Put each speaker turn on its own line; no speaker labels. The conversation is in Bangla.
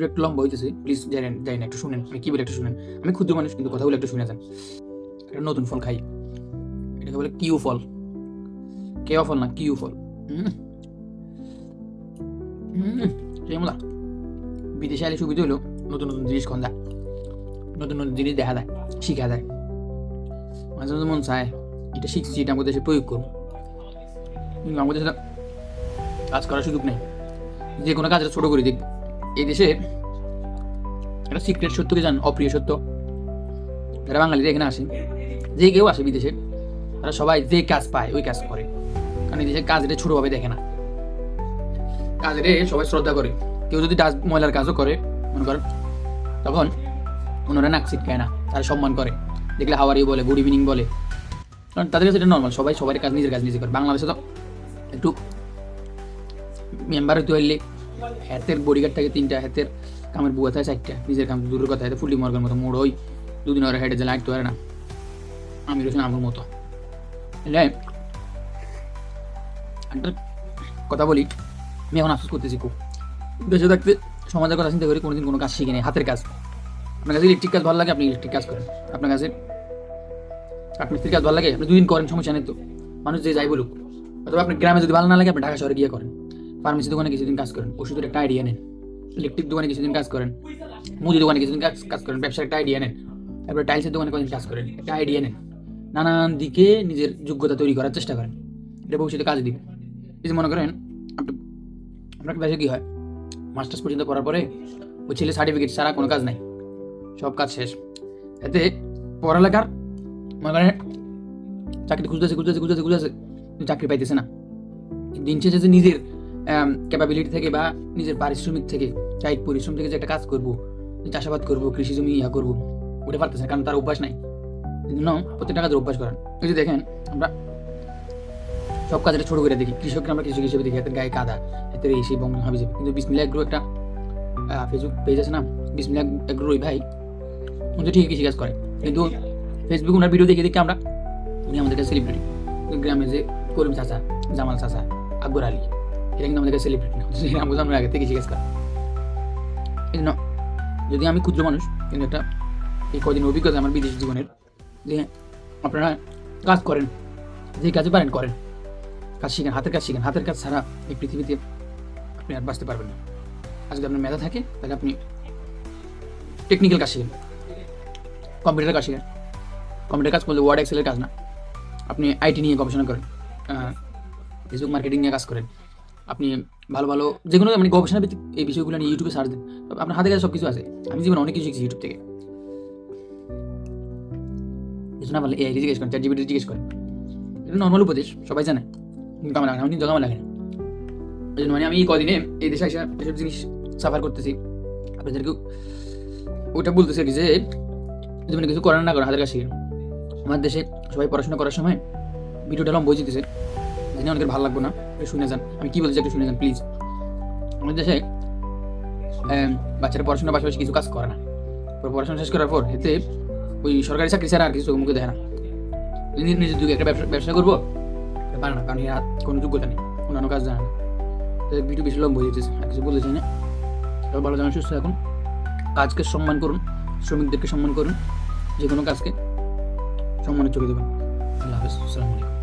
একটু লম্বা হইতেছে, প্লিজ যাই না, একটু শুনেন, আমি কি বলে একটু শুনেন। আমি ক্ষুদ্র মানুষ, কিন্তু কথাগুলো একটু শুনে যান। একটা নতুন ফল খাই, এটাকে বলে কিউ ফল। কেওয়া ফল না, কিউ ফল। সেই মজা। বিদেশে আলে সুবিধা হলো নতুন নতুন জিনিস খাওয়া যায়, নতুন নতুন জিনিস দেখা যায়, শিখা যায়। মাঝে মাঝে মন চায় এটা শিখছি, এটা আমাদের দেশে প্রয়োগ করবো, কিন্তু আমাদের দেশে কাজ করার সুযোগ নেই। যে কোনো কাজটা ছোট করে দেখবো। এই দেশে একটা সিক্রেট সত্য কি জান, অপ্রিয় সত্য। যারা বাঙালিরা এখানে আসে, যে কেউ আসে বিদেশে, তারা সবাই যে কাজ পায় ওই কাজ করে। কারণ এই দেশে কাজটা ছোটভাবে দেখে না, কাজেরে সবাই শ্রদ্ধা করে। কেউ যদি ময়লার কাজও করে মনে করেন, তখন ওনারা নাক ছিটকায় না, তারা সম্মান করে। দেখলে হাওয়ারি বলে, গুড ইভিনিং বলে, কারণ তাদের কাছে এটা নর্মাল। সবাই সবার কাজ নিজের কাজ নিজে করে। বাংলাদেশে তো একটু মেম্বার হইতে হইলে হাতের বডিগার্ড থাকে 3টা, হাতের কামের বুয়া থাকে 4টা, নিজের কাম দূরের কথা, হাতে ফুলি মর্গের মতো মোড় ওই 2 দিন ওরা হেঁটে যে লাইট তো না। আমি রয়েছেন আমার মতো। একটা কথা বলি, আমি এখন আফসোস করতেছি খুব। দেশে থাকতে সমাজের কথা চিন্তা করি, কোনোদিন কোনো কাজ শিখে নেই, হাতের কাজ। আপনার কাছে ইলেকট্রিক কাজ ভালো লাগে, আপনি ইলেকট্রিক কাজ করেন। আপনার কাছে কাঠমিস্ত্রির কাজ ভালো লাগে, আপনি 2 দিন করেন, সমস্যা নেই তো। মানুষ যে যাই বলুক। অথবা আপনার গ্রামে যদি ভালো না লাগে, আপনি ঢাকা শহরে গিয়ে করেন। ফার্মেসি দোকানে কিছুদিন কাজ করেন, ওষুধের একটা আইডিয়া নেন। ইলেকট্রিক দোকানে কিছুদিন কাজ করেন, মুদি দোকানে কিছুদিন কাজ করেন, ব্যবসার একটা আইডিয়া নেন। তারপরে টাইলসের দোকানে কদিন কাজ করেন, একটা আইডিয়া নেন। নানান দিকে নিজের যোগ্যতা তৈরি করার চেষ্টা করেন, এটা ভবিষ্যতে কাজে দিবে। এই যে মনে করেন আপনার দেশে কী হয়, মাস্টার্স পর্যন্ত করার পরে ওই ছেলে সার্টিফিকেট ছাড়া কোনো কাজ নাই, সব কাজ শেষ। এতে পড়ালেখার মনে করেন চাকরি খুঁজতেছে, চাকরি পাইতেছে না। দিন শেষে যে নিজের ক্যাপাবিলিটি থেকে বা নিজের পারিশ্রমিক থেকে, চাইট পরিশ্রম থেকে যে একটা কাজ করবো, চাষাবাদ করবো, কৃষি জমি করবো, ওটা পারতেছে না, কারণ তার অভ্যাস নাই। এই জন্য প্রত্যেকটা কাজের অভ্যাস করেন। এই যে দেখেন, আমরা সব কাজটা ছোট করে দেখি, কৃষককে আমরা কৃষক হিসেবে দেখি, হাতের গায়ে কাদা, হাতের এই সেই বঙ্গ হাবি যাবে। কিন্তু বিসমিল্লাহ এগ্রো একটা ফেসবুক পেজ আছে না, বিসমিল্লাহ এগ্রো, ওই ভাই উনি ঠিকই কৃষি কাজ করে, কিন্তু ফেসবুকে ওনার ভিডিও দেখে দেখে আমরা, উনি আমাদের কাছে সেলিব্রিটি। গ্রামে যে করিম চাচা, জামাল চাচা, আকবর আলী, এটা কিন্তু আমাদের কাছে সেলিব্রিটি না, আমরা আগে থেকে কৃষি কাজ করি। এই জন্য যদি আমি ক্ষুদ্র মানুষ, কিন্তু একটা এই কদিন অভিজ্ঞতা আমার বিদেশ জীবনের, যে আপনারা কাজ করেন, যে কাজে পারেন করেন, কাজ শিখেন, হাতের কাজ শিখেন। হাতের কাজ ছাড়া এই পৃথিবীতে আপনি আর বাঁচতে পারবেন না। আর যদি আপনার মেধা থাকে, তাহলে আপনি টেকনিক্যাল কাজ শিখেন, কম্পিউটার কাজ শিখেন। কম্পিউটার কাজ করলে ওয়ার্ড এক্সেলের কাজ না, আপনি আইটি নিয়ে গবেষণা করেন, ফেসবুক মার্কেটিং নিয়ে কাজ করেন। আপনি ভালো ভালো যে কোনো মানে গবেষণা ভিত্তিক এই বিষয়গুলো নিয়ে ইউটিউবে সার্চ দেন, আপনার হাতে কাছে সব কিছু আছে। আমি জীবনে অনেক কিছু শিখছি ইউটিউব থেকে। কিছু না পারলে এআই জিজ্ঞেস করেন, চ্যাটজিপিটি জিজ্ঞেস করেন, এটা নর্মাল উপদেশ, সবাই জানে, কিন্তু আমার লাগে না, আমি কিন্তু আমার লাগে না। এই জন্য মানে আমি এই কদিনে এই দেশে এসে এসব জিনিস সাফার করতেছি, আপনাদেরকেও ওইটা বলতেছি যে জীবনে কিছু করেন না করেন, হাতের কাছে শিখেন। আমার দেশে সবাই পড়াশোনা করার সময় ভিডিওটা লম্বা হয়ে যেতেছে, জেনে অনেকের ভালো লাগবে না, শুনে যান আমি কি বলছি, একটু শুনে যান প্লিজ। আমাদের দেশে বাচ্চারা পড়াশোনার পাশাপাশি কিছু কাজ করে না, পড়াশোনা শেষ করার পর এতে ওই সরকারি চাকরি ছাড়া আর কিছু মুখে দেখে না। নিজের যুগে একটা ব্যবসা করবো পারে না, কারণ এর কোনো যোগ্যতা নেই, অন্যান্য কাজ জানে না। ভিডিও বেশি লম্বা হয়ে যেতেছে, আর কিছু বলতে চাই না। সবাই ভালো জানেন, সুস্থ থাকুন, কাজকে সম্মান করুন, শ্রমিকদেরকে সম্মান করুন, যে কোনো কাজকে সম্মানের চোখে দেবেন। আল্লাহ হাফেজ, আসসালামু আলাইকুম।